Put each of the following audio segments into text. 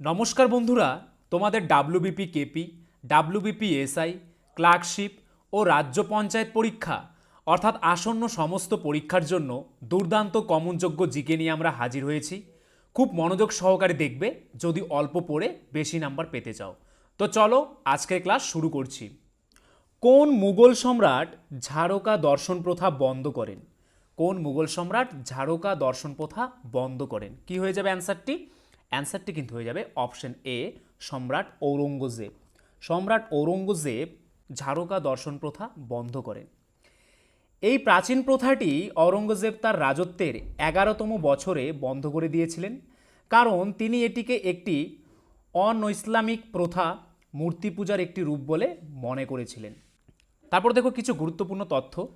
নমস্কার বন্ধুরা, তোমাদের WBP KP, WBP SI, clerkship ও রাজ্য পঞ্চায়েত পরীক্ষা অর্থাৎ আসন্ন সমস্ত পরীক্ষার জন্য দুর্দান্ত কমনযোগ্য জিকে নিয়ে আমরা হাজির হয়েছি। খুব মনোযোগ সহকারে দেখবে যদি অল্প পড়ে বেশি নাম্বার পেতে চাও। তো চলো আজকের ক্লাস শুরু করছি। কোন মুঘল সম্রাট ঝাড়কা দর্শন প্রথা বন্ধ করেন? কোন মুঘল সম্রাট ঝাড়কা দর্শন প্রথা বন্ধ করেন? কি হয়ে যাবে অ্যান্সারটি? অ্যান্সারটি কিন্তু হয়ে যাবে অপশন এ, সম্রাট ঔরঙ্গজেব। সম্রাট ঔরঙ্গজেব ঝাড়কা দর্শন প্রথা বন্ধ করেন। এই প্রাচীন প্রথাটি ঔরঙ্গজেব তার রাজত্বের 11তম বছরে বন্ধ করে দিয়েছিলেন, কারণ তিনি এটিকে একটি অনৈসলামিক প্রথা, মূর্তি পূজার একটি রূপ বলে মনে করেছিলেন। তারপর দেখো কিছু গুরুত্বপূর্ণ তথ্য।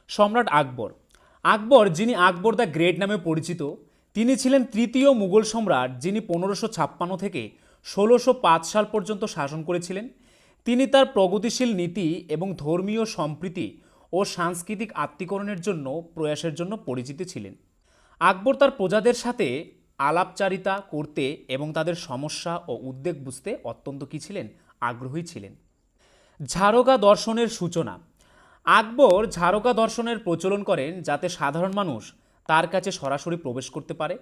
সম্রাট আকবর। আকবর, যিনি আকবর দ্য গ্রেট নামে পরিচিত, তিনি ছিলেন তৃতীয় মুঘল সম্রাট, যিনি 1556 থেকে 1605 সাল পর্যন্ত শাসন করেছিলেন। তিনি তার প্রগতিশীল নীতি এবং ধর্মীয় সম্প্রীতি ও সাংস্কৃতিক আত্মীকরণের জন্য প্রয়াসের জন্য পরিচিত ছিলেন। আকবর তার প্রজাদের সাথে আলাপচারিতা করতে এবং তাদের সমস্যা ও উদ্বেগ বুঝতে অত্যন্ত কী ছিলেন? আগ্রহী ছিলেন। ঝাড়কা দর্শনের সূচনা। আকবর ঝাড়কা দর্শনের প্রচলন করেন যাতে সাধারণ মানুষ তার কাছে সরাসরি প্রবেশ করতে পারে।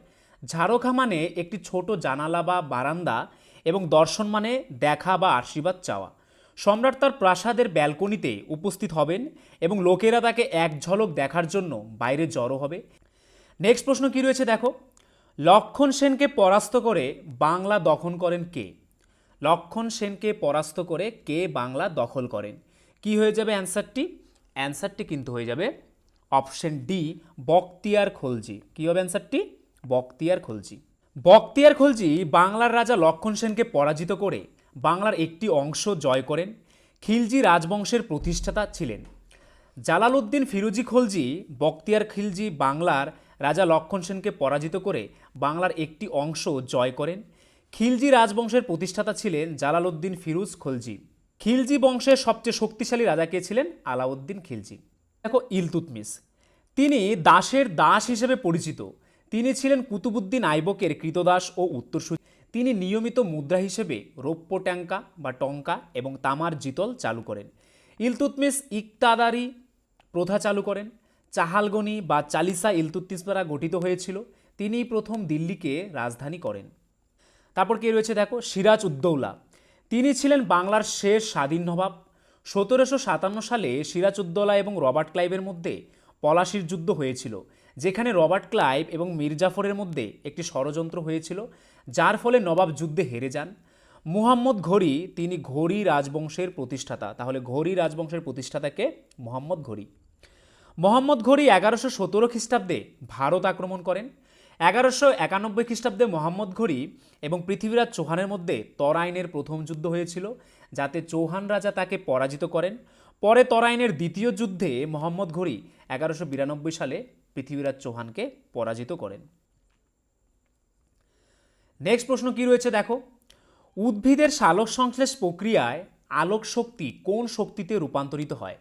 ঝাড়কা মানে একটি ছোট জানালা বা বারান্দা এবং দর্শন মানে দেখা বা আশীর্বাদ চাওয়া। সম্রাট তার প্রাসাদের ব্যালকনিতে উপস্থিত হবেন এবং লোকেরা তাকে এক ঝলক দেখার জন্য বাইরে জড়ো হবে। নেক্সট প্রশ্ন কি রয়েছে দেখো। লক্ষণ সেনকে পরাস্ত করে বাংলা দখল করেন কে? লক্ষণ সেনকে পরাস্ত করে কে বাংলা দখল করেন? কি হয়ে যাবে অ্যান্সারটি? অ্যান্সারটি কিন্তু হয়ে যাবে অপশন ডি, বখতিয়ার খলজি। কি হবে অ্যান্সারটি? বখতিয়ার খলজি। বখতিয়ার খলজি বাংলার রাজা লক্ষণ সেনকে পরাজিত করে বাংলার একটি অংশ জয় করেন। খিলজি রাজবংশের প্রতিষ্ঠাতা ছিলেন। জালালউদ্দিন ফিরোজি খলজি বখতিয়ার খিলজি বাংলার রাজা লক্ষণ সেনকে পরাজিত করে বাংলার একটি অংশ জয় করেন। খিলজি রাজবংশের প্রতিষ্ঠাতা ছিলেন জালালউদ্দিন ফিরোজ খলজি। খিলজি বংশের সবচেয়ে শক্তিশালী রাজা কে ছিলেন? আলাউদ্দিন খিলজি। দেখো ইলতুৎমিশ, তিনি দাসের দাস হিসেবে পরিচিত। তিনি ছিলেন কুতুবুদ্দিন আইবকের কৃতদাস ও উত্তরসূরি। তিনি নিয়মিত মুদ্রা হিসেবে রৌপ্য ট্যাঙ্কা বা টঙ্কা এবং তামার জিতল চালু করেন। ইলতুৎমিশ ইকতাদারি প্রথা চালু করেন। চাহালগনি বা চালিসা ইলতুৎমিশ দ্বারা গঠিত হয়েছিল। তিনিই প্রথম দিল্লিকে রাজধানী করেন। তারপর কে রয়েছে দেখো, সিরাজ উদ্দৌলা। তিনি ছিলেন বাংলার শেষ স্বাধীন নবাব। 1757 সালে সিরাজ উদ্দৌলা এবং রবার্ট ক্লাইভের মধ্যে পলাশির যুদ্ধ হয়েছিল, যেখানে রবার্ট ক্লাইভ এবং মীর জাফরের মধ্যে একটি ষড়যন্ত্র হয়েছিল, যার ফলে নবাব যুদ্ধে হেরে যান। মুহাম্মদ ঘুরি, তিনি ঘুরি রাজবংশের প্রতিষ্ঠাতা। তাহলে ঘুরি রাজবংশের প্রতিষ্ঠাতাকে মুহাম্মদ ঘুরি। মোহাম্মদ ঘুরি 1117 খ্রিস্টাব্দে ভারত আক্রমণ করেন। 1191 খ্রিস্টাব্দে মোহাম্মদ ঘুরি এবং পৃথ্বীরাজ চৌহানের মধ্যে তরাইনের প্রথম যুদ্ধ হয়েছিল, যাতে চৌহান রাজা তাকে পরাজিত করেন। পরে তরাইনের দ্বিতীয় যুদ্ধে মোহাম্মদ ঘুরি 1192 সালে পৃথ্বীরাজ চৌহানকে পরাজিত করেন। নেক্সট প্রশ্ন কি রয়েছে দেখো। উদ্ভিদের সালোক সংশ্লেষ প্রক্রিয়ায় আলোক শক্তি কোন শক্তিতে রূপান্তরিত হয়?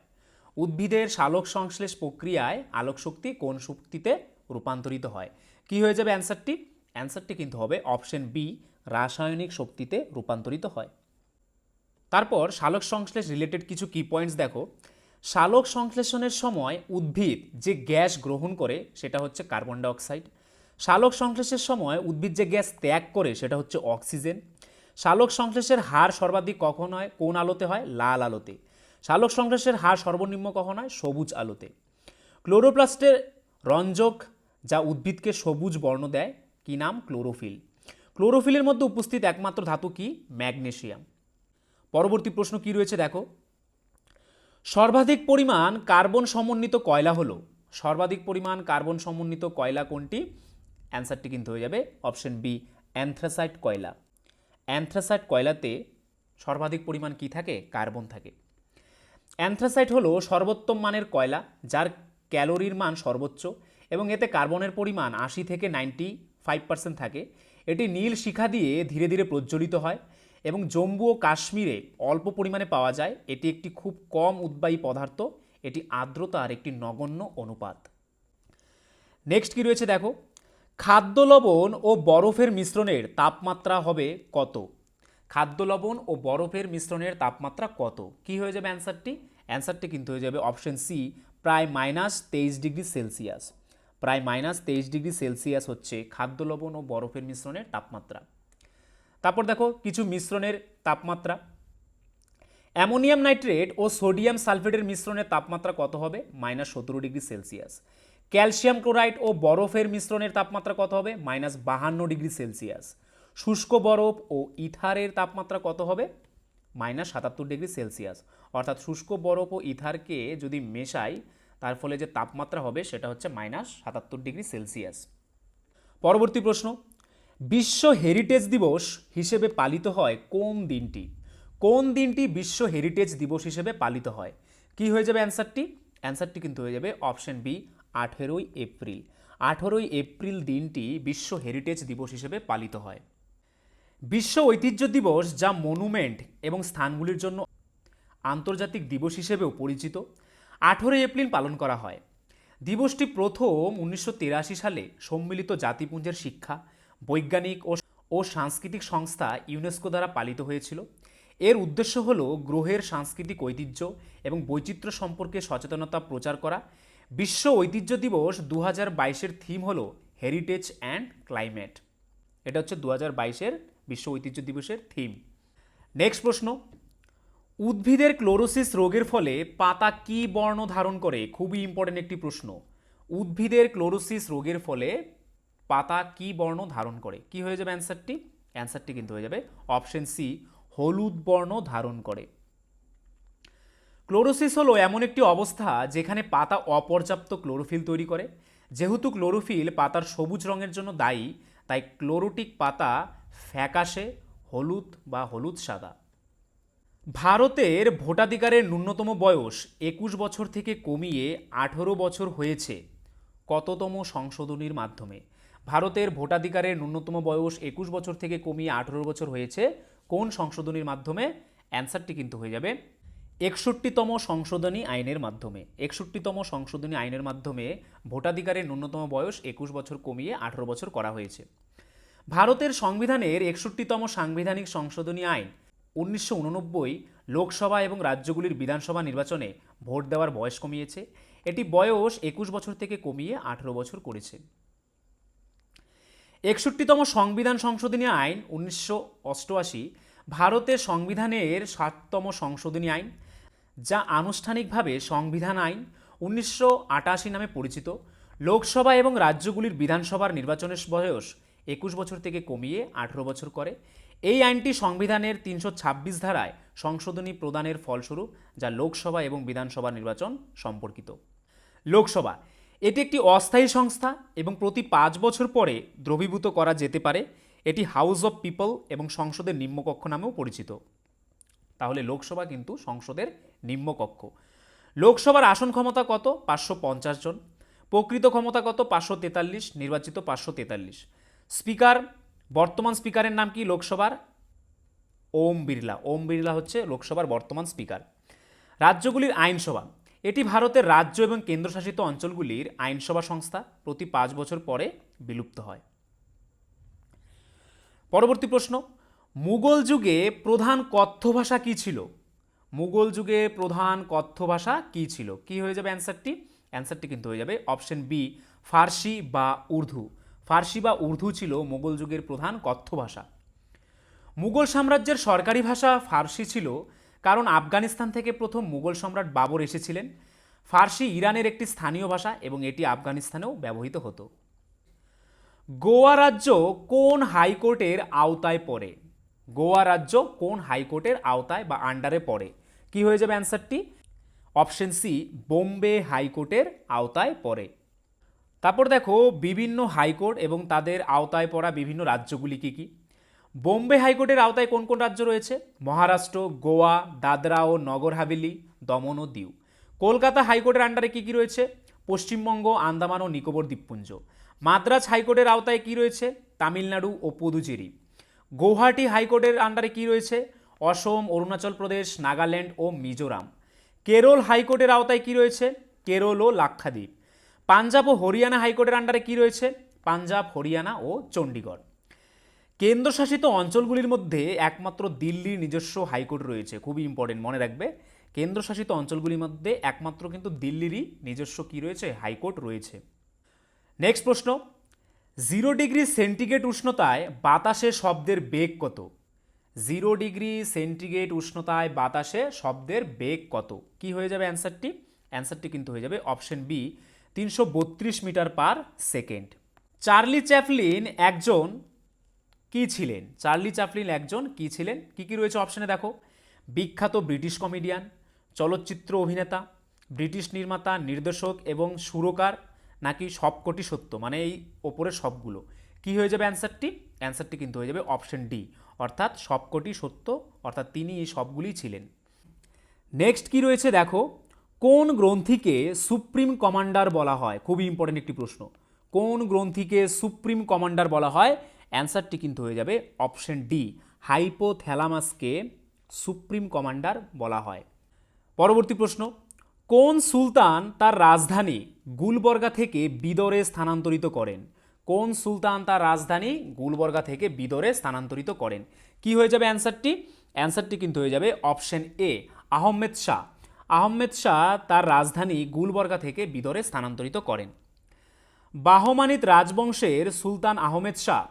উদ্ভিদের সালোক সংশ্লেষ প্রক্রিয়ায় আলোক শক্তি কোন শক্তিতে রূপান্তরিত হয়? কি হয়ে যাবে অ্যান্সারটি? অ্যান্সারটি কিন্তু হবে অপশন বি, রাসায়নিক শক্তিতে রূপান্তরিত হয়। তারপর সালোক সংশ্লেষ রিলেটেড কিছু কি পয়েন্টস দেখো। সালোক সংশ্লেষণের সময় উদ্ভিদ যে গ্যাস গ্রহণ করে সেটা হচ্ছে কার্বন ডাইঅক্সাইড। সালোক সংশ্লেষের সময় উদ্ভিদ যে গ্যাস ত্যাগ করে সেটা হচ্ছে অক্সিজেন। সালোক সংশ্লেষের হার সর্বাধিক কখন হয়? কোন আলোতে হয়? লাল আলোতে। সালোক সংশ্লেষের হার সর্বনিম্ন কখন হয়? সবুজ আলোতে। ক্লোরোপ্লাস্টের রঞ্জক যা উদ্ভিদকে সবুজ বর্ণ দেয়, কি নাম? ক্লোরোফিল। ক্লোরোফিলের মধ্যে উপস্থিত একমাত্র ধাতু কি? ম্যাগনেসিয়াম। পরবর্তী প্রশ্ন কি রয়েছে দেখো। সর্বাধিক পরিমাণ কার্বন সমন্বিত কয়লা হলো? সর্বাধিক পরিমাণ কার্বন সমন্বিত কয়লা কোনটি? অ্যান্সারটি কিন্তু হয়ে যাবে অপশন বি, অ্যান্থ্রাসাইট কয়লা। অ্যান্থ্রাসাইট কয়লাতে সর্বাধিক পরিমাণ কি থাকে? কার্বন থাকে। অ্যান্থ্রাসাইট হলো সর্বোত্তম মানের কয়লা, যার ক্যালোরির মান সর্বোচ্চ এবং এতে কার্বনের পরিমাণ 80 থেকে 95% থাকে। এটি নীল শিখা দিয়ে ধীরে ধীরে প্রজ্বলিত হয় এবং জম্মু ও কাশ্মীরে অল্প পরিমাণে পাওয়া যায়। এটি একটি খুব কম উদ্বায়ী পদার্থ। এটি আর্দ্রতার একটি নগণ্য অনুপাত। নেক্সট কি রয়েছে দেখো। খাদ্য লবণ ও বরফের মিশ্রণের তাপমাত্রা হবে কত? খাদ্য লবণ ও বরফের মিশ্রণের তাপমাত্রা কত? কি হয়ে যাবে অ্যান্সারটি? অ্যান্সারটি কিন্তু হয়ে যাবে অপশন সি, প্রায় -23 ডিগ্রি সেলসিয়াস। প্রায় -23 ডিগ্রি সেলসিয়াস হচ্ছে খাদ্য লবণ ও বরফের মিশ্রণের তাপমাত্রা। তারপর দেখো কিছু মিশ্রণের তাপমাত্রা। অ্যামোনিয়াম নাইট্রেট ও সোডিয়াম সালফেটের মিশ্রণের তাপমাত্রা কত হবে? -17 ডিগ্রি সেলসিয়াস। ক্যালসিয়াম ক্লোরাইড ও বরফের মিশ্রণের তাপমাত্রা কত হবে? -52 ডিগ্রি সেলসিয়াস। শুষ্ক বরফ ও ইথারের তাপমাত্রা কত হবে? -77 ডিগ্রি সেলসিয়াস। অর্থাৎ শুষ্ক বরফ ও ইথারকে যদি মেশাই তার ফলে যে তাপমাত্রা হবে সেটা হচ্ছে -77 ডিগ্রি সেলসিয়াস। পরবর্তী প্রশ্ন, বিশ্ব হেরিটেজ দিবস হিসেবে পালিত হয় কোন দিনটি? কোন দিনটি বিশ্ব হেরিটেজ দিবস হিসেবে পালিত হয়? কি হয়ে যাবে অ্যান্সারটি? অ্যান্সারটি কিন্তু হয়ে যাবে অপশন বি, 18ই এপ্রিল। 18ই এপ্রিল দিনটি বিশ্ব হেরিটেজ দিবস হিসেবে পালিত হয়। বিশ্ব ঐতিহ্য দিবস, যা মনুমেন্ট এবং স্থানগুলির জন্য আন্তর্জাতিক দিবস হিসেবেও পরিচিত, 18ই এপ্রিল পালন করা হয়। দিবসটি প্রথম 1983 সালে সম্মিলিত জাতিপুঞ্জের শিক্ষা, বৈজ্ঞানিক ও সাংস্কৃতিক সংস্থা ইউনেস্কো দ্বারা পালিত হয়েছিল। এর উদ্দেশ্য হল গ্রহের সাংস্কৃতিক ঐতিহ্য এবং বৈচিত্র্য সম্পর্কে সচেতনতা প্রচার করা। বিশ্ব ঐতিহ্য দিবস 2022-এর থিম হল হেরিটেজ অ্যান্ড ক্লাইমেট। এটা হচ্ছে 2022-এর বিশ্ব ঐতিহ্য দিবসের থিম। নেক্সট প্রশ্ন, উদ্ভিদের ক্লোরোসিস রোগের ফলে পাতা কি বর্ণ ধারণ করে? খুবই ইম্পর্টেন্ট একটি প্রশ্ন। উদ্ভিদের ক্লোরোসিস রোগের ফলে পাতা কি বর্ণ ধারণ করে? কি হয়ে যাবে অ্যান্সারটি? অ্যান্সারটি কিন্তু হয়ে যাবে অপশন সি, হলুদ বর্ণ ধারণ করে। ক্লোরোসিস হলো এমন একটি অবস্থা যেখানে পাতা অপর্যাপ্ত ক্লোরোফিল তৈরি করে। যেহেতু ক্লোরোফিল পাতার সবুজ রঙের জন্য দায়ী, তাই ক্লোরোটিক পাতা ফ্যাকাশে হলুদ বা হলুদ সাদা। ভারতের ভোটাধিকারের ন্যূনতম বয়স 21 বছর থেকে কমিয়ে 18 বছর হয়েছে কততম সংশোধনীর মাধ্যমে? ভারতের ভোটাধিকারের ন্যূনতম বয়স 21 বছর থেকে কমিয়ে 18 বছর হয়েছে কোন সংশোধনীর মাধ্যমে? অ্যান্সারটি কিন্তু হয়ে যাবে 61তম সংশোধনী আইনের মাধ্যমে। 61তম সংশোধনী আইনের মাধ্যমে ভোটাধিকারের ন্যূনতম বয়স 21 বছর কমিয়ে 18 বছর করা হয়েছে। ভারতের সংবিধানের 61তম সাংবিধানিক সংশোধনী আইন 1989 লোকসভা এবং রাজ্যগুলির বিধানসভা নির্বাচনে ভোট দেওয়ার বয়স কমিয়েছে। এটি বয়স 21 বছর থেকে কমিয়ে 18 বছর করেছে। 61তম সংবিধান সংশোধনী আইন 1988 ভারতের সংবিধানের 7তম সংশোধনী আইন, যা আনুষ্ঠানিকভাবে সংবিধান আইন 1988 নামে পরিচিত। লোকসভা এবং রাজ্যগুলির বিধানসভার নির্বাচনের বয়স 21 বছর থেকে কমিয়ে 18 বছর করে। এই আইনটি সংবিধানের 326 ধারায় সংশোধনী প্রদানের ফলস্বরূপ, যা লোকসভা এবং বিধানসভা নির্বাচন সম্পর্কিত। লোকসভা এটি একটি অস্থায়ী সংস্থা এবং প্রতি 5 বছর পরে দ্রবীভূত করা যেতে পারে। এটি হাউস অব পিপল এবং সংসদের নিম্নকক্ষ নামেও পরিচিত। তাহলে লোকসভা কিন্তু সংসদের নিম্নকক্ষ। লোকসভার আসন ক্ষমতা কত? 550 জন। প্রকৃত ক্ষমতা কত? 543, নির্বাচিত 543। স্পিকার, বর্তমান স্পিকারের নাম কি লোকসভার? ওম বিড়লা। ওম বিড়লা হচ্ছে লোকসভার বর্তমান স্পিকার। রাজ্যগুলির আইনসভা এটি ভারতের রাজ্য এবং কেন্দ্রশাসিত অঞ্চলগুলির আইনসভা সংস্থা, প্রতি 5 বছর পরে বিলুপ্ত হয়। পরবর্তী প্রশ্ন, মুঘল যুগে প্রধান কথ্য ভাষা কি ছিল? মুঘল যুগে প্রধান কথ্য ভাষা কি ছিল? কি হয়ে যাবে অ্যান্সারটি? অ্যান্সারটি কিন্তু হয়ে যাবে অপশন বি, ফার্সি বা উর্দু। ফার্সি বা উর্দু ছিল মুঘল যুগের প্রধান কথ্য ভাষা। মুঘল সাম্রাজ্যের সরকারি ভাষা ফার্সি ছিল, কারণ আফগানিস্তান থেকে প্রথম মুঘল সম্রাট বাবর এসেছিলেন। ফার্সি ইরানের একটি স্থানীয় ভাষা এবং এটি আফগানিস্তানেও ব্যবহৃত হতো। গোয়া রাজ্য কোন হাইকোর্টের আওতায় পড়ে? গোয়া রাজ্য কোন হাইকোর্টের আওতায় বা আন্ডারে পড়ে? কি হয়ে যাবে অ্যান্সারটি? অপশন সি, বোম্বে হাইকোর্টের আওতায় পড়ে। তারপর দেখো বিভিন্ন হাইকোর্ট এবং তাদের আওতায় পড়া বিভিন্ন রাজ্যগুলি কি কি। বোম্বে হাইকোর্টের আওতায় কোন কোন রাজ্য রয়েছে? মহারাষ্ট্র, গোয়া, দাদরা ও নগর হাভেলি, দমন ও দিউ। কলকাতা হাইকোর্টের আন্ডারে কি কি রয়েছে? পশ্চিমবঙ্গ, আন্দামান ও নিকোবর দ্বীপপুঞ্জ। মাদ্রাজ হাইকোর্টের আওতায় কি রয়েছে? তামিলনাড়ু ও পুদুচেরি। গৌহাটি হাইকোর্টের আন্ডারে কি রয়েছে? অসম, অরুণাচল প্রদেশ, নাগাল্যান্ড ও মিজোরাম। কেরল হাইকোর্টের আওতায় কি রয়েছে? কেরল ও লাক্ষাদ্বীপ। পাঞ্জাব ও হরিয়ানা হাইকোর্টের আন্ডারে কি রয়েছে? পাঞ্জাব, হরিয়ানা ও চণ্ডীগড়। কেন্দ্রশাসিত অঞ্চলগুলির মধ্যে একমাত্র দিল্লির নিজস্ব হাইকোর্ট রয়েছে, খুবই ইম্পর্টেন্ট, মনে রাখবে। কেন্দ্রশাসিত অঞ্চলগুলির মধ্যে একমাত্র কিন্তু দিল্লিরই নিজস্ব কি রয়েছে, হাইকোর্ট রয়েছে। নেক্সট প্রশ্ন, 0°C উষ্ণতায় বাতাসে শব্দের বেগ কত? 0°C উষ্ণতায় বাতাসে শব্দের বেগ কত? কি হয়ে যাবে অ্যান্সারটি? অ্যান্সারটি কিন্তু হয়ে যাবে option B, 332 metre per second. Charlie Chaplin একজন কি ছিলেন? চার্লি চ্যাপলিন একজন কি ছিলেন? কি কি রয়েছে অপশনে দেখো, বিখ্যাত ব্রিটিশ কমেডিয়ান, চলচ্চিত্র অভিনেতা, ব্রিটিশ নির্মাতা, নির্দেশক এবং সুরকার, নাকি সবকটি সত্য, মানে এই ওপরের সবগুলো। কি হয়ে যাবে অ্যান্সারটি? অ্যান্সারটি কিন্তু হয়ে যাবে অপশন ডি, অর্থাৎ সবকটি সত্য, অর্থাৎ তিনি এই সবগুলি ছিলেন। নেক্সট কি রয়েছে দেখো, কোন গ্রন্থিকে সুপ্রিম কমান্ডার বলা হয়? খুবই ইম্পর্টেন্ট একটি প্রশ্ন। কোন গ্রন্থিকে সুপ্রিম কমান্ডার বলা হয়? অ্যান্সারটি কিন্তু হয়ে যাবে অপশন ডি, হাইপোথ্যালামাসকে সুপ্রিম কমান্ডার বলা হয়। পরবর্তী প্রশ্ন, কোন সুলতান তার রাজধানী গুলবর্গা থেকে বিদরে স্থানান্তরিত করেন? কোন সুলতান তার রাজধানী গুলবর্গা থেকে বিদরে স্থানান্তরিত করেন? কি হয়ে যাবে অ্যান্সারটি? অ্যান্সারটি কিন্তু হয়ে যাবে অপশন এ, আহমেদ শাহ। আহমেদ শাহ তার রাজধানী গুলবর্গা থেকে বিদরে স্থানান্তরিত করেন। বাহমানিদ রাজবংশের সুলতান আহমেদ শাহ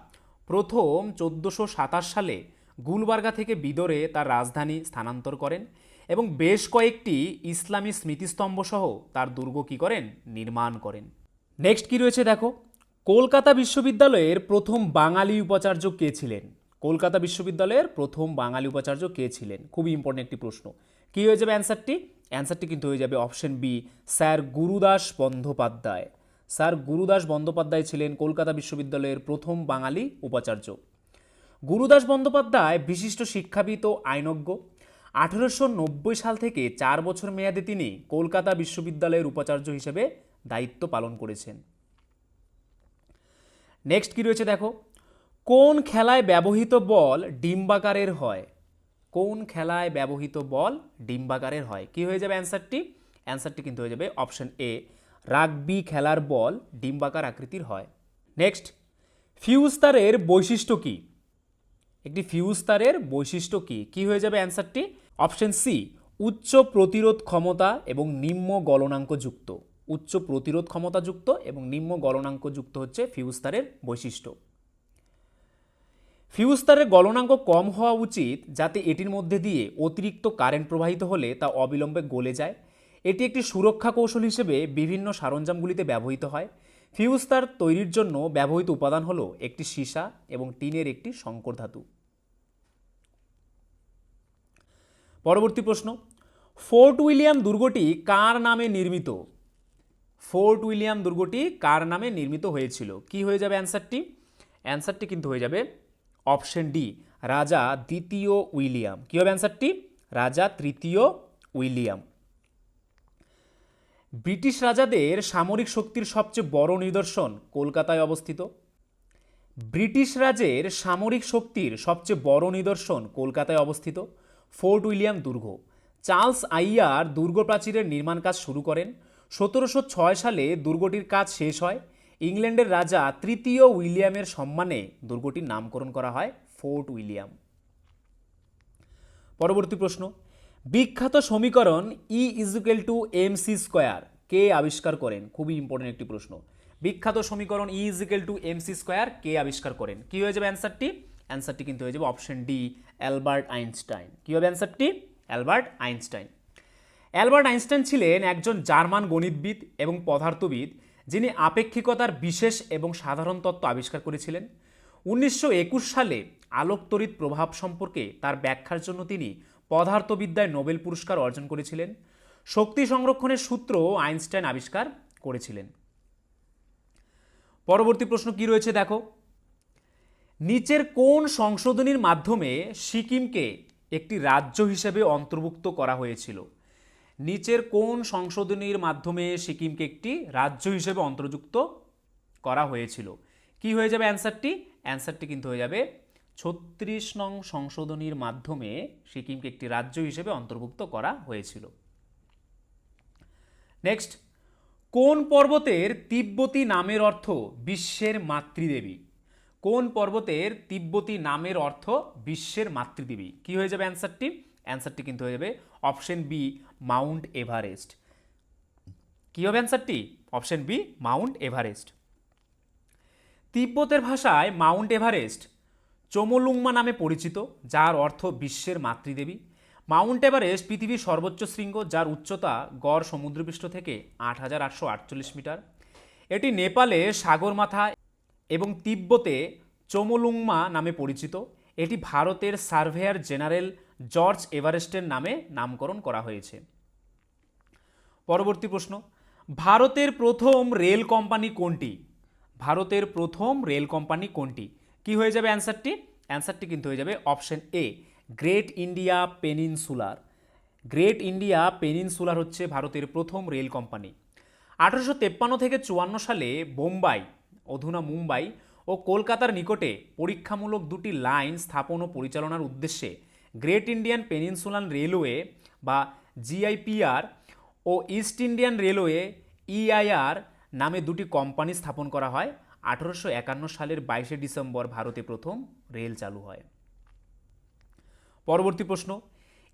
প্রথম 1427 সালে গুলবার্গা থেকে বিদরে তার রাজধানী স্থানান্তর করেন এবং বেশ কয়েকটি ইসলামী স্মৃতিস্তম্ভ সহ তার দুর্গ কি করেন, নির্মাণ করেন। নেক্সট কি রয়েছে দেখো, কলকাতা বিশ্ববিদ্যালয়ের প্রথম বাঙালি উপাচার্য কে ছিলেন? কলকাতা বিশ্ববিদ্যালয়ের প্রথম বাঙালি উপাচার্য কে ছিলেন? খুবই ইম্পর্টেন্ট একটি প্রশ্ন। কি হয়ে যাবে অ্যান্সারটি? অ্যান্সারটি কিন্তু হয়ে যাবে option B, sir Gurudas Bandyopadhyay. Sir Gurudas Bandyopadhyay ছিলেন কলকাতা বিশ্ববিদ্যালয়ের প্রথম বাঙালি উপাচার্য। গুরুদাস বন্দ্যোপাধ্যায় বিশিষ্ট শিক্ষাবিদ ও আইনজ্ঞ। 1890 সাল থেকে 4 বছর মেয়াদে তিনি কলকাতা বিশ্ববিদ্যালয়ের উপাচার্য হিসেবে দায়িত্ব পালন করেছেন। নেক্সট কি রয়েছে দেখো, কোন খেলায় ব্যবহৃত বল ডিম্বাকারের হয়? কোন খেলায় ব্যবহৃত বল ডিম্বাকারের হয়? কি হয়ে যাবে অ্যান্সারটি? অ্যান্সারটি কিন্তু হয়ে যাবে অপশন এ, রাগবি খেলার বল ডিম্বাকার আকৃতির হয়। নেক্সট, ফিউজ তারের বৈশিষ্ট্য কি? একটি ফিউজ তারের বৈশিষ্ট্য কি? কি হয়ে যাবে অ্যান্সারটি? অপশন সি, উচ্চ প্রতিরোধ ক্ষমতা এবং নিম্ন গলনাঙ্ক যুক্ত। উচ্চ প্রতিরোধ ক্ষমতা যুক্ত এবং নিম্ন গলনাঙ্ক যুক্ত হচ্ছে ফিউজ তারের বৈশিষ্ট্য। ফিউজ তারের গলনাঙ্ক কম হওয়া উচিত, যাতে এটির মধ্যে দিয়ে অতিরিক্ত কারেন্ট প্রবাহিত হলে তা অবিলম্বে গলে যায়। এটি একটি সুরক্ষা কৌশল হিসেবে বিভিন্ন সরঞ্জামগুলিতে ব্যবহৃত হয়। ফিউজ তার তৈরির জন্য ব্যবহৃত উপাদান হলো একটি সীসা এবং টিনের একটি সংকর ধাতু। পরবর্তী প্রশ্ন, ফোর্ট উইলিয়াম দুর্গটি কার নামে নির্মিত? ফোর্ট উইলিয়াম দুর্গটি কার নামে নির্মিত হয়েছিল? কি হয়ে যাবে অ্যান্সারটি? অ্যান্সারটি কিন্তু হয়ে যাবে অপশন ডি, রাজা দ্বিতীয় উইলিয়াম। কি হবে অ্যান্সারটি? রাজা তৃতীয় উইলিয়াম। ব্রিটিশ রাজাদের সামরিক শক্তির সবচেয়ে বড় নিদর্শন কলকাতায় অবস্থিত। ব্রিটিশ রাজের সামরিক শক্তির সবচেয়ে বড় নিদর্শন কলকাতায় অবস্থিত ফোর্ট উইলিয়াম দুর্গ। চার্লস আইয়ার দুর্গ প্রাচীরের নির্মাণ কাজ শুরু করেন। 1706 সালে দুর্গটির কাজ শেষ হয়। ইংল্যান্ডের রাজা তৃতীয় উইলিয়ামের সম্মানে দুর্গটির নামকরণ করা হয় ফোর্ট উইলিয়াম। পরবর্তী প্রশ্ন, বিখ্যাত সমীকরণ E=mc² কে আবিষ্কার করেন? খুবই ইম্পর্টেন্ট একটি প্রশ্ন। বিখ্যাত সমীকরণ E=mc² কে আবিষ্কার করেন? কি হয়ে যাবে অ্যান্সারটি? অ্যান্সারটি কিন্তু হয়ে যাবে অপশন ডি, অ্যালবার্ট আইনস্টাইন। কি হবে অ্যান্সারটি? Albert Einstein. অ্যালবার্ট আইনস্টাইন ছিলেন একজন জার্মান গণিতবিদ এবং পদার্থবিদ, যিনি আপেক্ষিকতার বিশেষ এবং সাধারণ তত্ত্ব আবিষ্কার করেছিলেন। 1921 সালে আলোকতড়িৎ প্রভাব সম্পর্কে তার ব্যাখ্যার জন্য তিনি পদার্থবিদ্যায় নোবেল পুরস্কার অর্জন করেছিলেন। শক্তি সংরক্ষণের সূত্র আইনস্টাইন আবিষ্কার করেছিলেন। পরবর্তী প্রশ্ন কি রয়েছে দেখো, নিচের কোন সংশোধনীর মাধ্যমে সিকিমকে একটি রাজ্য হিসেবে অন্তর্ভুক্ত করা হয়েছিল? নিচের কোন সংশোধনীর মাধ্যমে সিকিমকে একটি রাজ্য হিসেবে অন্তর্ভুক্ত করা হয়েছিল? কি হয়ে যাবে অ্যান্সারটি? অ্যান্সারটি কিন্তু হয়ে যাবে 36 নং সংশোধনীর মাধ্যমে সিকিমকে একটি রাজ্য হিসেবে অন্তর্ভুক্ত করা হয়েছিল। নেক্সট, কোন পর্বতের তিব্বতী নামের অর্থ বিশ্বের মাতৃদেবী? কোন পর্বতের তিব্বতী নামের অর্থ বিশ্বের মাতৃদেবী? কি হয়ে যাবে অ্যান্সারটি? অ্যান্সারটি কিন্তু হয়ে যাবে অপশন বি, মাউন্ট এভারেস্ট। কি হবে অ্যান্সারটি? Option B, Mount Everest. তিব্বতের ভাষায় মাউন্ট এভারেস্ট চোমোলুংমা নামে পরিচিত, যার অর্থ বিশ্বের মাতৃদেবী। মাউন্ট এভারেস্ট পৃথিবীর সর্বোচ্চ শৃঙ্গ, যার উচ্চতা গড় সমুদ্রপৃষ্ঠ থেকে 8,848 মিটার। এটি নেপালে সাগরমাথা এবং তিব্বতে চোমোলুংমা নামে পরিচিত। এটি ভারতের সার্ভেয়ার জেনারেল জর্জ এভারেস্টের নামে নামকরণ করা হয়েছে। পরবর্তী প্রশ্ন, ভারতের প্রথম রেল কোম্পানি কোনটি? ভারতের প্রথম রেল কোম্পানি কোনটি? কি হয়ে যাবে অ্যান্সারটি? অ্যান্সারটি কিন্তু হয়ে যাবে option A, great India peninsular. Great India peninsular হচ্ছে ভারতের প্রথম রেল কোম্পানি। 1853 থেকে 54 সালে বোম্বাই, অধুনা মুম্বাই ও কলকাতার নিকটে পরীক্ষামূলক দুটি লাইন স্থাপন ও পরিচালনার উদ্দেশ্যে গ্রেট ইন্ডিয়ান পেনিনসুলার রেলওয়ে বা জিআইপিআর ও ইস্ট ইন্ডিয়ান রেলওয়ে ইআইআর নামে দুটি কোম্পানি স্থাপন করা হয়। 1851 সালের 22 ডিসেম্বর ভারতে প্রথম রেল চালু হয়। পরবর্তী প্রশ্ন,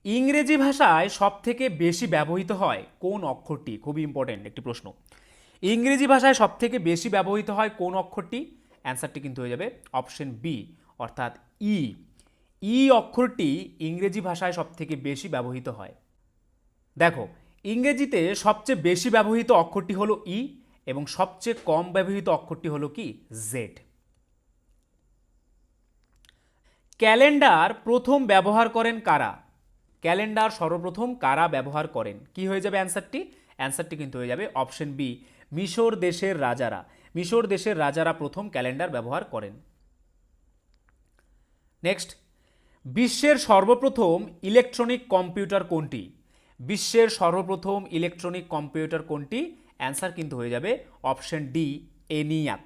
ইংরেজি ভাষায় সবথেকে বেশি ব্যবহৃত হয় কোন অক্ষরটি? খুবই ইম্পর্টেন্ট একটি প্রশ্ন। ইংরেজি ভাষায় সবথেকে বেশি ব্যবহৃত হয় কোন অক্ষরটি? অ্যান্সারটি কিন্তু হয়ে যাবে অপশন বি, অর্থাৎ ই। ই অক্ষরটি ইংরেজি ভাষায় সবথেকে বেশি ব্যবহৃত হয়। দেখো, ইংরেজিতে সবচেয়ে বেশি ব্যবহৃত অক্ষরটি হলো ই এবং সবচেয়ে কম ব্যবহৃত অক্ষরটি হলো কি? জেড। ক্যালেন্ডার প্রথম ব্যবহার করেন কারা? ক্যালেন্ডার সর্বপ্রথম কারা ব্যবহার করেন? কি হয়ে যাবে অ্যান্সারটি? অ্যান্সারটি কিন্তু হয়ে যাবে অপশন বি, মিশর দেশের রাজারা। মিশর দেশের রাজারা প্রথম ক্যালেন্ডার ব্যবহার করেন। নেক্সট, বিশ্বের সর্বপ্রথম ইলেকট্রনিক কম্পিউটার কোনটি? বিশ্বের সর্বপ্রথম ইলেকট্রনিক কম্পিউটার কোনটি? অ্যান্সার কিন্তু হয়ে যাবে অপশন ডি, এনিয়াক।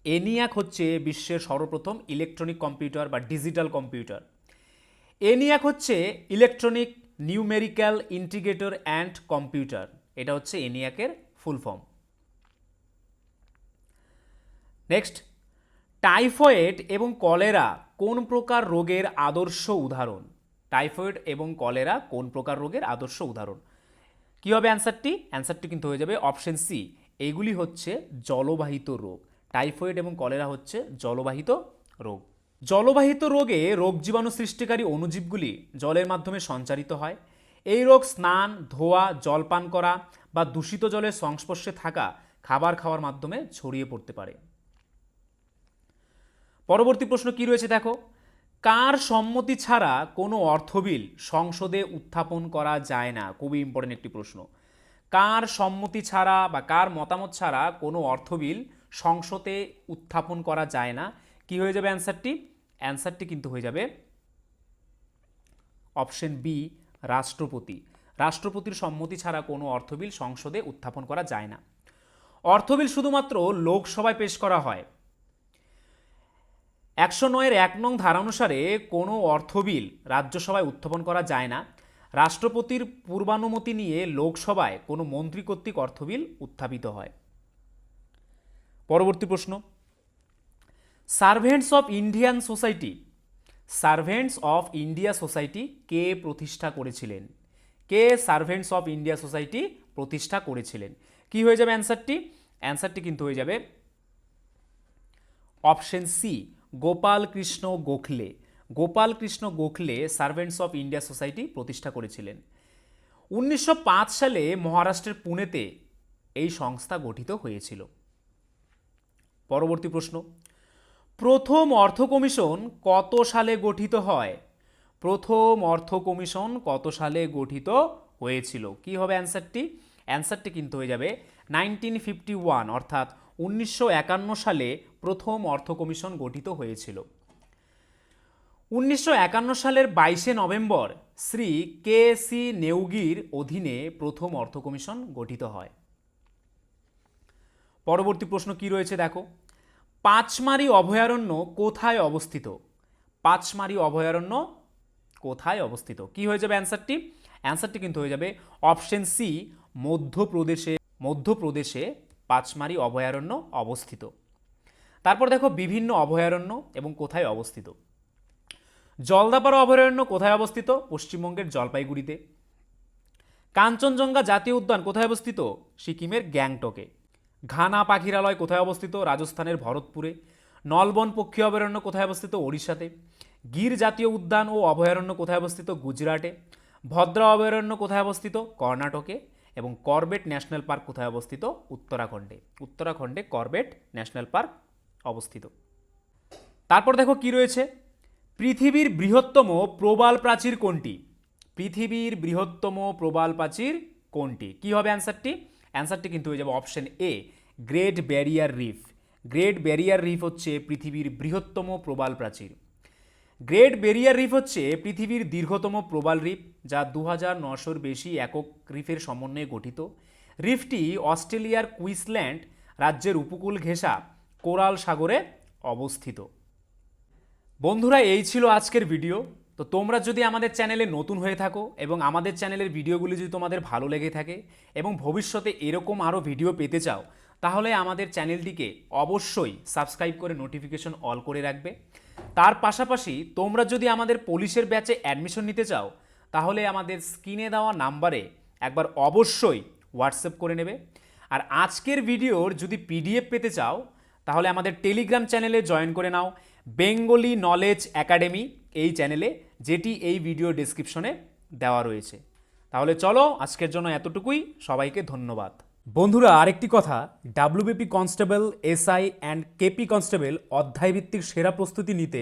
এনিয়াক হচ্ছে বিশ্বের সর্বপ্রথম ইলেকট্রনিক কম্পিউটার বা ডিজিটাল কম্পিউটার। এনিয়াক হচ্ছে electronic numerical integrator and computer. এটা হচ্ছে এনিয়াকের ফুল ফর্ম। নেক্সট, টাইফয়েড এবং কলেরা কোন প্রকার রোগের আদর্শ উদাহরণ? টাইফয়েড এবং কলেরা কোন প্রকার রোগের আদর্শ উদাহরণ? কি হবে অ্যান্সারটি? অ্যান্সারটি কিন্তু হয়ে যাবে অপশন সি, এইগুলি হচ্ছে জলবাহিত রোগ। টাইফয়েড এবং কলেরা হচ্ছে জলবাহিত রোগ। জলবাহিত রোগে রোগ জীবাণু সৃষ্টিকারী অণুজীবগুলি জলের মাধ্যমে সঞ্চারিত হয়। এই রোগ স্নান, ধোয়া, জলপান করা বা দূষিত জলের সংস্পর্শে থাকা খাবার খাওয়ার মাধ্যমে ছড়িয়ে পড়তে পারে। পরবর্তী প্রশ্ন কি রয়েছে দেখো, কার সম্মতি ছাড়া কোনো অর্থবিল সংসদে উত্থাপন করা যায় না? খুবই ইম্পর্টেন্ট একটি প্রশ্ন। কার সম্মতি ছাড়া বা কার মতামত ছাড়া কোনো অর্থবিল সংসদে উত্থাপন করা যায় না? কি হয়ে যাবে অ্যান্সারটি? অ্যান্সারটি কিন্তু হয়ে যাবে অপশন বি, রাষ্ট্রপতি। রাষ্ট্রপতির সম্মতি ছাড়া কোনো অর্থবিল সংসদে উত্থাপন করা যায় না। অর্থবিল শুধুমাত্র লোকসভায় পেশ করা হয়। 109-এর 1 নং ধারা অনুসারে কোনো অর্থবিল রাজ্যসভায় উত্থাপন করা যায় না। রাষ্ট্রপতির পূর্বানুমতি নিয়ে লোকসভায় কোনো মন্ত্রী কর্তৃক অর্থবিল উত্থাপিত হয়। পরবর্তী প্রশ্ন, Servants of Indian Society, Servants of India Society কে প্রতিষ্ঠা করেছিলেন? কে সার্ভেন্টস অফ ইন্ডিয়া সোসাইটি প্রতিষ্ঠা করেছিলেন? কি হয়ে যাবে অ্যান্সারটি? অ্যান্সারটি কিন্তু হয়ে যাবে option C, Gopal Krishna Gokhale. Gopal Krishna Gokhale servants of India society প্রতিষ্ঠা করেছিলেন। 1905 সালে মহারাষ্ট্রের পুনেতে এই সংস্থা গঠিত হয়েছিল। পরবর্তী প্রশ্ন, প্রথম অর্থ কমিশন কত সালে গঠিত হয়? প্রথম অর্থ কমিশন কত সালে গঠিত হয়েছিল? কি হবে অ্যান্সারটি? অ্যান্সারটি কিন্তু হয়ে যাবে 1951, অর্থাৎ 1951 সালে প্রথম অর্থ কমিশন গঠিত হয়েছিল। 1951 সালের 22শে নভেম্বর শ্রী কে সি নেউগির অধীনে প্রথম অর্থ কমিশন গঠিত হয়। পরবর্তী প্রশ্ন কি রয়েছে দেখো, পাঁচমারি অভয়ারণ্য কোথায় অবস্থিত? পাঁচমারি অভয়ারণ্য কোথায় অবস্থিত? কি হয়ে যাবে অ্যান্সারটি? অ্যান্সারটি কিন্তু হয়ে যাবে অপশন সি, মধ্যপ্রদেশে। মধ্যপ্রদেশে পাঁচমারি অভয়ারণ্য অবস্থিত। তারপর দেখো বিভিন্ন অভয়ারণ্য এবং কোথায় অবস্থিত। জলদাপাড়া অভয়ারণ্য কোথায় অবস্থিত? পশ্চিমবঙ্গের জলপাইগুড়িতে। কাঞ্চনজঙ্ঘা জাতীয় উদ্যান কোথায় অবস্থিত? সিকিমের গ্যাংটকে। ঘানা পাখিরালয় কোথায় অবস্থিত? রাজস্থানের ভরতপুরে। নলবন পক্ষী অভয়ারণ্য কোথায় অবস্থিত? ওড়িশাতে। গির জাতীয় উদ্যান ও অভয়ারণ্য কোথায় অবস্থিত? গুজরাটে। ভদ্রা অভয়ারণ্য কোথায় অবস্থিত? কর্ণাটকে। এবং করবেট ন্যাশনাল পার্ক কোথায় অবস্থিত? উত্তরাখণ্ডে। উত্তরাখণ্ডে করবেট ন্যাশনাল পার্ক অবস্থিত। তারপর দেখো কি রয়েছে, পৃথিবীর বৃহত্তম প্রবাল প্রাচীর কোনটি? পৃথিবীর বৃহত্তম প্রবাল প্রাচীর কোনটি? কি হবে অ্যান্সারটি? অ্যান্সারটি কিন্তু হয়ে যাবে option A, Great Barrier Reef. Great Barrier Reef হচ্ছে পৃথিবীর বৃহত্তম প্রবাল প্রাচীর। গ্রেট ব্যারিয়ার রিফ হচ্ছে পৃথিবীর দীর্ঘতম প্রবাল রিফ, যা 2900-র বেশি একক রিফের সমন্বয়ে গঠিত। রিফটি অস্ট্রেলিয়ার কুইন্সল্যান্ড রাজ্যের উপকূল ঘেঁষা কোরাল সাগরে অবস্থিত। বন্ধুরা, এই ছিল আজকের ভিডিও। তো তোমরা যদি আমাদের চ্যানেলে নতুন হয়ে থাকো এবং আমাদের চ্যানেলের ভিডিওগুলি যদি তোমাদের ভালো লেগে থাকে এবং ভবিষ্যতে এরকম আরও ভিডিও পেতে চাও, তাহলে আমাদের চ্যানেলটিকে অবশ্যই সাবস্ক্রাইব করে নোটিফিকেশন অল করে রাখবে। তার পাশাপাশি তোমরা যদি আমাদের পুলিশের ব্যাচে অ্যাডমিশন নিতে চাও, তাহলে আমাদের স্ক্রিনে দেওয়া নাম্বারে একবার অবশ্যই হোয়াটসঅ্যাপ করে নেবে। আর আজকের ভিডিওর যদি পিডিএফ পেতে চাও, তাহলে আমাদের টেলিগ্রাম চ্যানেলে জয়েন করে নাও, বেঙ্গলি নলেজ একাডেমি এই চ্যানেলে, যেটি এই ভিডিও ডেসক্রিপশনে দেওয়া রয়েছে। তাহলে চলো, আজকের জন্য এতটুকুই। সবাইকে ধন্যবাদ। বন্ধুরা, আরেকটি কথা, WBP constable, SI and KP constable অধ্যায়ভিত্তিক সেরা প্রস্তুতি নিতে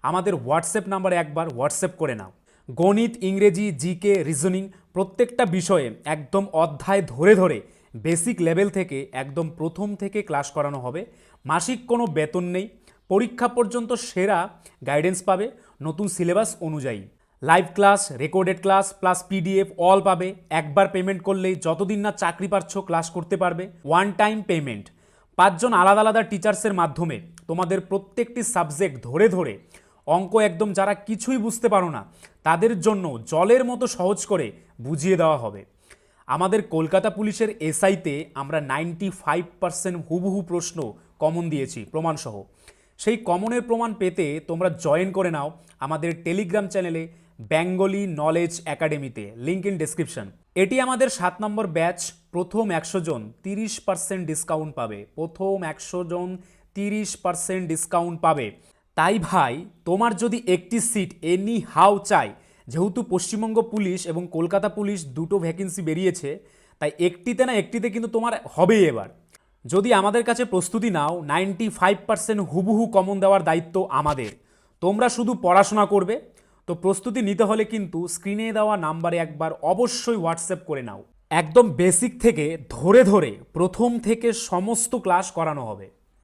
আমাদের হোয়াটসঅ্যাপ নাম্বারে একবার হোয়াটসঅ্যাপ করে নাও। গণিত, ইংরেজি, জিকে, রিজনিং প্রত্যেকটা বিষয়ে একদম অধ্যায় ধরে ধরে বেসিক লেভেল থেকে একদম প্রথম থেকে ক্লাস করানো হবে। মাসিক কোনো বেতন নেই, পরীক্ষা পর্যন্ত সেরা গাইডেন্স পাবে নতুন সিলেবাস অনুযায়ী। Live class, recorded class plus PDF all পাবে। একবার পেমেন্ট করলেই যতদিন না চাকরি পাচ্ছ ক্লাস করতে পারবে। One time payment. 5 জন আলাদা আলাদা টিচার্সের মাধ্যমে তোমাদের প্রত্যেকটি সাবজেক্ট ধরে ধরে অঙ্ক একদম যারা কিছুই বুঝতে পারো না তাদের জন্য জলের মতো সহজ করে বুঝিয়ে দেওয়া হবে। আমাদের কলকাতা পুলিশের এসআইতে আমরা 95% হুবহু প্রশ্ন কমন দিয়েছি প্রমাণসহ। সেই কমনের প্রমাণ পেতে তোমরা জয়েন করে নাও আমাদের টেলিগ্রাম চ্যানেলে বেঙ্গলি নলেজ একাডেমিতে, লিঙ্ক ইন ডেসক্রিপশন। এটি আমাদের 7 নম্বর ব্যাচ। প্রথম 100 জন 30% ডিসকাউন্ট পাবে। প্রথম 100 জন 30% ডিসকাউন্ট পাবে। তাই ভাই, তোমার যদি একটি সিট এনি হাউ চাই, যেহেতু পশ্চিমবঙ্গ পুলিশ এবং কলকাতা পুলিশ দুটো ভ্যাকেন্সি বেরিয়েছে, তাই একটিতে না একটিতে কিন্তু তোমার হবেই এবার। যদি আমাদের কাছে প্রস্তুতি নাও, 95% হুবহু কমন দেওয়ার দায়িত্ব আমাদের। তোমরা শুধু পড়াশোনা করবে। তো প্রস্তুতি নিতে হলে কিন্তু স্ক্রিনে দেওয়া নাম্বারে একবার অবশ্যই হোয়াটসঅ্যাপ করে নাও। একদম বেসিক থেকে ধরে ধরে প্রথম থেকে সমস্ত ক্লাস করানো হবে।